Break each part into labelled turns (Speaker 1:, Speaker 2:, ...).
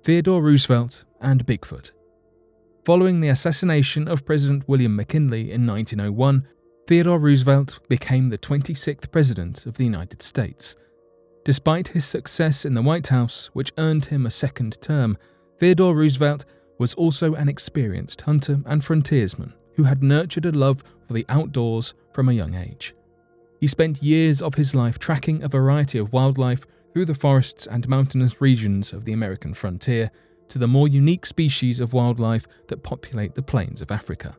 Speaker 1: Theodore Roosevelt and Bigfoot. Following the assassination of President William McKinley in 1901, Theodore Roosevelt became the 26th President of the United States. Despite his success in the White House, which earned him a second term, Theodore Roosevelt was also an experienced hunter and frontiersman who had nurtured a love for the outdoors from a young age. He spent years of his life tracking a variety of wildlife through the forests and mountainous regions of the American frontier to the more unique species of wildlife that populate the plains of Africa.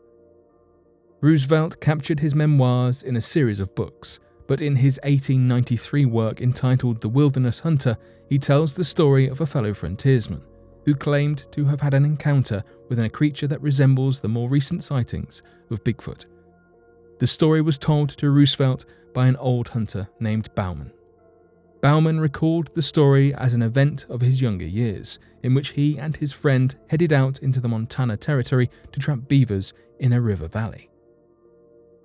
Speaker 1: Roosevelt captured his memoirs in a series of books, but in his 1893 work entitled The Wilderness Hunter, he tells the story of a fellow frontiersman who claimed to have had an encounter with a creature that resembles the more recent sightings of Bigfoot. The story was told to Roosevelt by an old hunter named Bauman. Bauman recalled the story as an event of his younger years, in which he and his friend headed out into the Montana Territory to trap beavers in a river valley.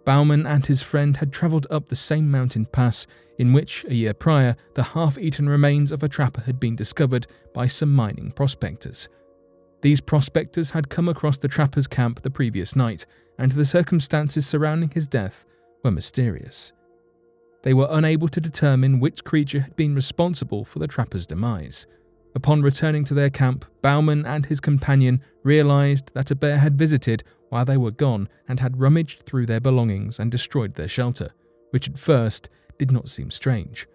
Speaker 1: Bauman and his friend had travelled up the same mountain pass in which, a year prior, the half-eaten remains of a trapper had been discovered by some mining prospectors. These prospectors had come across the trapper's camp the previous night, and the circumstances surrounding his death were mysterious. They were unable to determine which creature had been responsible for the trapper's demise. Upon returning to their camp, Bauman and his companion realised that a bear had visited while they were gone and had rummaged through their belongings and destroyed their shelter, which at first did not seem strange.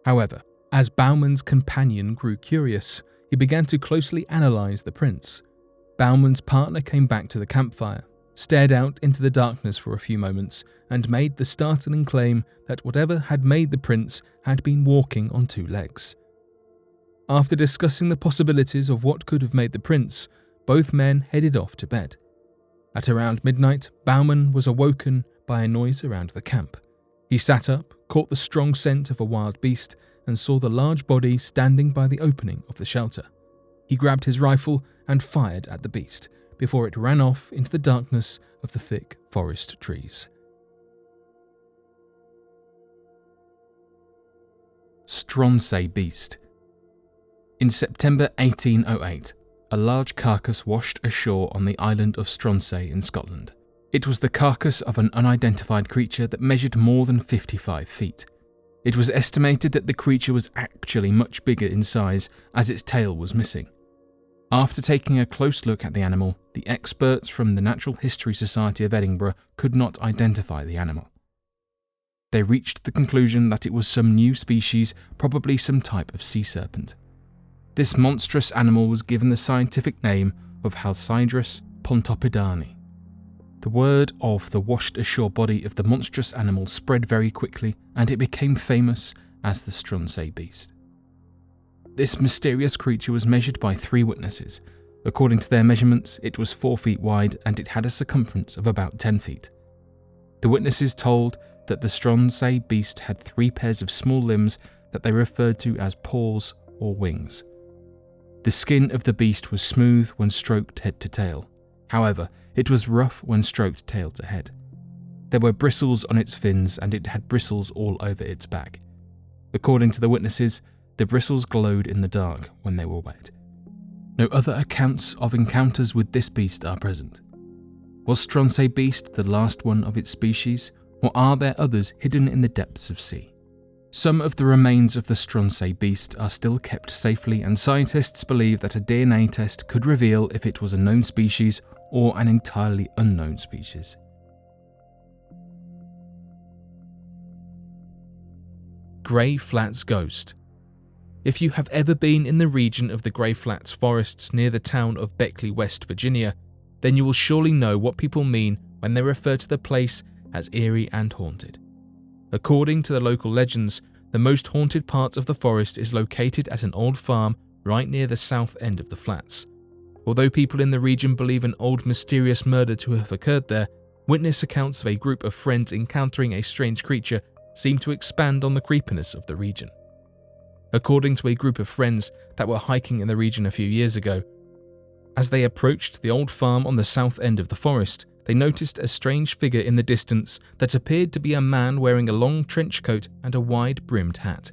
Speaker 1: However, as Bauman's companion grew curious, he began to closely analyse the prints. Bauman's partner came back to the campfire, stared out into the darkness for a few moments, and made the startling claim that whatever had made the prints had been walking on two legs. After discussing the possibilities of what could have made the prints, both men headed off to bed. At around midnight, Bauman was awoken by a noise around the camp. He sat up, caught the strong scent of a wild beast, and saw the large body standing by the opening of the shelter. He grabbed his rifle and fired at the beast, before it ran off into the darkness of the thick forest trees. Stronte Beast. In September 1808, a large carcass washed ashore on the island of Stronte in Scotland. It was the carcass of an unidentified creature that measured more than 55 feet. It was estimated that the creature was actually much bigger in size, as its tail was missing. After taking a close look at the animal, the experts from the Natural History Society of Edinburgh could not identify the animal. They reached the conclusion that it was some new species, probably some type of sea serpent. This monstrous animal was given the scientific name of Halcydrus pontopidani. The word of the washed-ashore body of the monstrous animal spread very quickly, and it became famous as the Stronte Beast. This mysterious creature was measured by 3 witnesses. According to their measurements, it was 4 feet wide and it had a circumference of about 10 feet. The witnesses told that the Stronte Beast had 3 pairs of small limbs that they referred to as paws or wings. The skin of the beast was smooth when stroked head to tail. However, it was rough when stroked tail to head. There were bristles on its fins and it had bristles all over its back. According to the witnesses, the bristles glowed in the dark when they were wet. No other accounts of encounters with this beast are present. Was Stronte Beast the last one of its species, or are there others hidden in the depths of sea? Some of the remains of the Stronte Beast are still kept safely, and scientists believe that a DNA test could reveal if it was a known species or an entirely unknown species. Grey Flats Ghost. If you have ever been in the region of the Grey Flats forests near the town of Beckley, West Virginia, then you will surely know what people mean when they refer to the place as eerie and haunted. According to the local legends, the most haunted part of the forest is located at an old farm right near the south end of the flats. Although people in the region believe an old mysterious murder to have occurred there, witness accounts of a group of friends encountering a strange creature seem to expand on the creepiness of the region. According to a group of friends that were hiking in the region a few years ago, as they approached the old farm on the south end of the forest, they noticed a strange figure in the distance that appeared to be a man wearing a long trench coat and a wide-brimmed hat.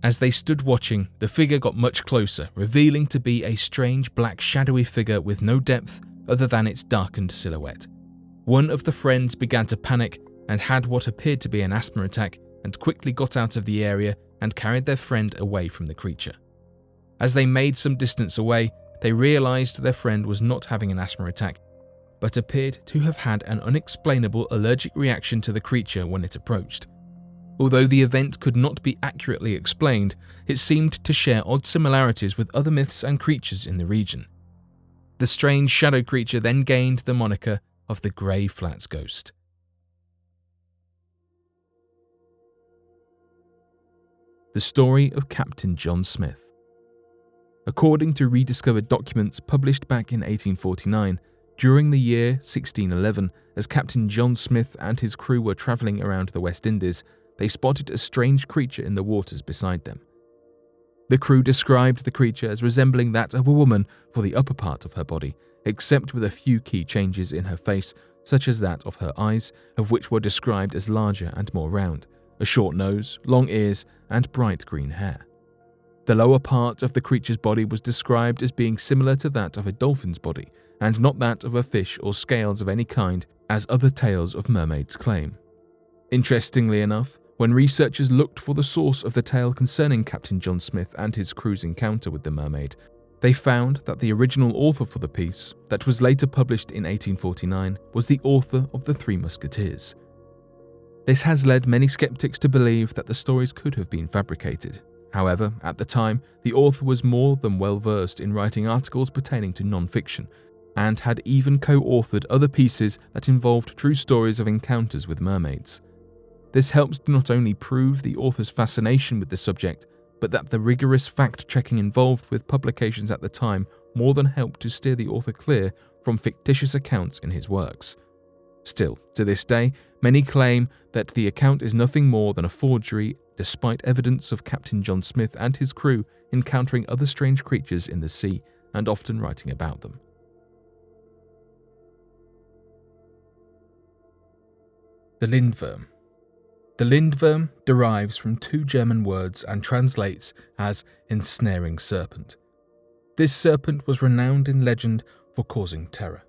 Speaker 1: As they stood watching, the figure got much closer, revealing to be a strange black shadowy figure with no depth other than its darkened silhouette. One of the friends began to panic and had what appeared to be an asthma attack and quickly got out of the area and carried their friend away from the creature. As they made some distance away, they realized their friend was not having an asthma attack, but appeared to have had an unexplainable allergic reaction to the creature when it approached. Although the event could not be accurately explained, it seemed to share odd similarities with other myths and creatures in the region. The strange shadow creature then gained the moniker of the Grey Flats Ghost. The story of Captain John Smith. According to rediscovered documents published back in 1849, during the year 1611, as Captain John Smith and his crew were travelling around the West Indies, they spotted a strange creature in the waters beside them. The crew described the creature as resembling that of a woman for the upper part of her body, except with a few key changes in her face, such as that of her eyes, of which were described as larger and more round, a short nose, long ears, and bright green hair. The lower part of the creature's body was described as being similar to that of a dolphin's body, and not that of a fish or scales of any kind, as other tales of mermaids claim. Interestingly enough, when researchers looked for the source of the tale concerning Captain John Smith and his crew's encounter with the mermaid, they found that the original author for the piece, that was later published in 1849, was the author of The Three Musketeers. This has led many skeptics to believe that the stories could have been fabricated. However, at the time, the author was more than well versed in writing articles pertaining to non-fiction, and had even co-authored other pieces that involved true stories of encounters with mermaids. This helps to not only prove the author's fascination with the subject, but that the rigorous fact-checking involved with publications at the time more than helped to steer the author clear from fictitious accounts in his works. Still, to this day, many claim that the account is nothing more than a forgery, despite evidence of Captain John Smith and his crew encountering other strange creatures in the sea and often writing about them. The Lin Verm. The Lin Verm derives from two German words and translates as ensnaring serpent. This serpent was renowned in legend for causing terror.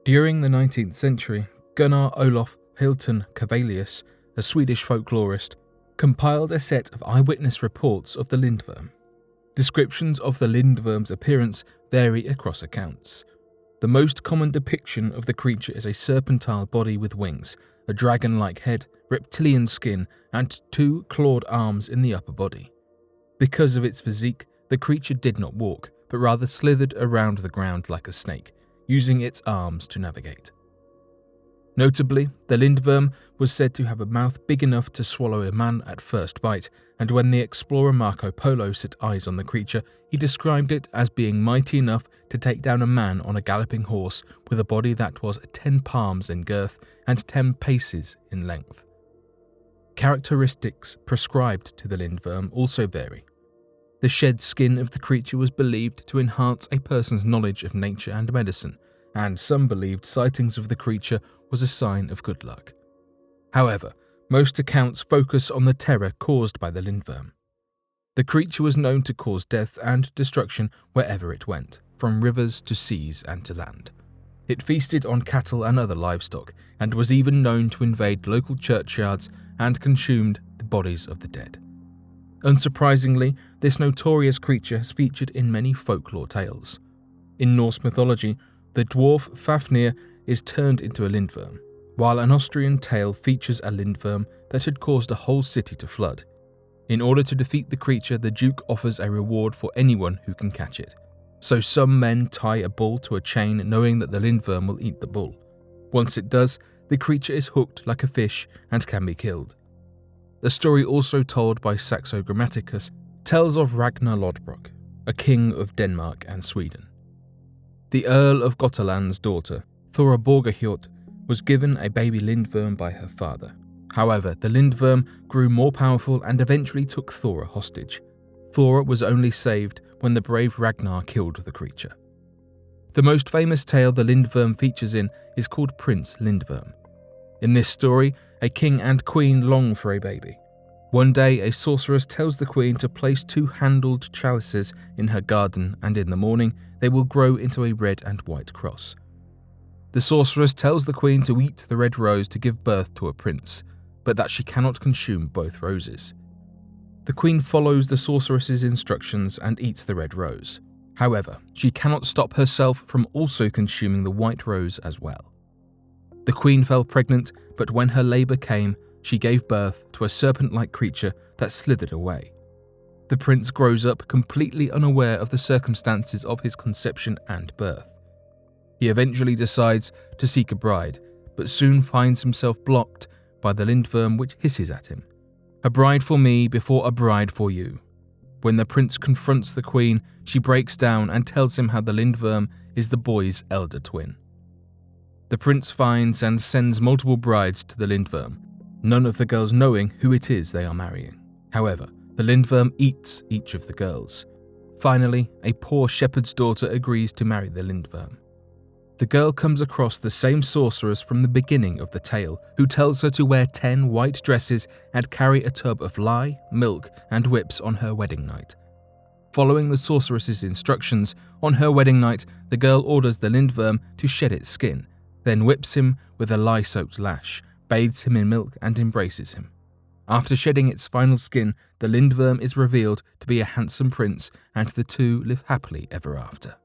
Speaker 1: During the 19th century, Gunnar Olof Hilton Cavelius, a Swedish folklorist, compiled a set of eyewitness reports of the Lin Verm. Descriptions of the Lin Verm's appearance vary across accounts. The most common depiction of the creature is a serpentine body with wings, a dragon-like head, reptilian skin, and two clawed arms in the upper body. Because of its physique, the creature did not walk, but rather slithered around the ground like a snake, using its arms to navigate. Notably, the Lin Verm was said to have a mouth big enough to swallow a man at first bite, and when the explorer Marco Polo set eyes on the creature, he described it as being mighty enough to take down a man on a galloping horse with a body that was 10 palms in girth and 10 paces in length. Characteristics prescribed to the Lin Verm also vary. The shed skin of the creature was believed to enhance a person's knowledge of nature and medicine, and some believed sightings of the creature was a sign of good luck. However, most accounts focus on the terror caused by the Lin Verm. The creature was known to cause death and destruction wherever it went, from rivers to seas and to land. It feasted on cattle and other livestock, and was even known to invade local churchyards and consumed the bodies of the dead. Unsurprisingly, this notorious creature has featured in many folklore tales. In Norse mythology, the dwarf Fafnir is turned into a Lin Verm, while an Austrian tale features a Lin Verm that had caused a whole city to flood. In order to defeat the creature, the Duke offers a reward for anyone who can catch it. So some men tie a bull to a chain knowing that the Lin Verm will eat the bull. Once it does, the creature is hooked like a fish and can be killed. The story also told by Saxo Grammaticus tells of Ragnar Lodbrok, a king of Denmark and Sweden. The Earl of Gotteland's daughter, Thora Borgerhjort, was given a baby Lin Verm by her father. However, the Lin Verm grew more powerful and eventually took Thora hostage. Thora was only saved when the brave Ragnar killed the creature. The most famous tale the Lin Verm features in is called Prince Lindverm. In this story, a king and queen long for a baby. One day, a sorceress tells the queen to place 2-handled chalices in her garden, and in the morning, they will grow into a red and white cross. The sorceress tells the queen to eat the red rose to give birth to a prince, but that she cannot consume both roses. The queen follows the sorceress's instructions and eats the red rose. However, she cannot stop herself from also consuming the white rose as well. The queen fell pregnant, but when her labour came, she gave birth to a serpent-like creature that slithered away. The prince grows up completely unaware of the circumstances of his conception and birth. He eventually decides to seek a bride, but soon finds himself blocked by the Lin Verm, which hisses at him. "A bride for me before a bride for you." When the prince confronts the queen, she breaks down and tells him how the Lin Verm is the boy's elder twin. The prince finds and sends multiple brides to the Lin Verm, none of the girls knowing who it is they are marrying. However, the Lin Verm eats each of the girls. Finally, a poor shepherd's daughter agrees to marry the Lin Verm. The girl comes across the same sorceress from the beginning of the tale, who tells her to wear 10 white dresses and carry a tub of lye, milk, and whips on her wedding night. Following the sorceress's instructions, on her wedding night, the girl orders the Lin Verm to shed its skin, then whips him with a lye-soaked lash, bathes him in milk, and embraces him. After shedding its final skin, the Lin Verm is revealed to be a handsome prince, and the two live happily ever after.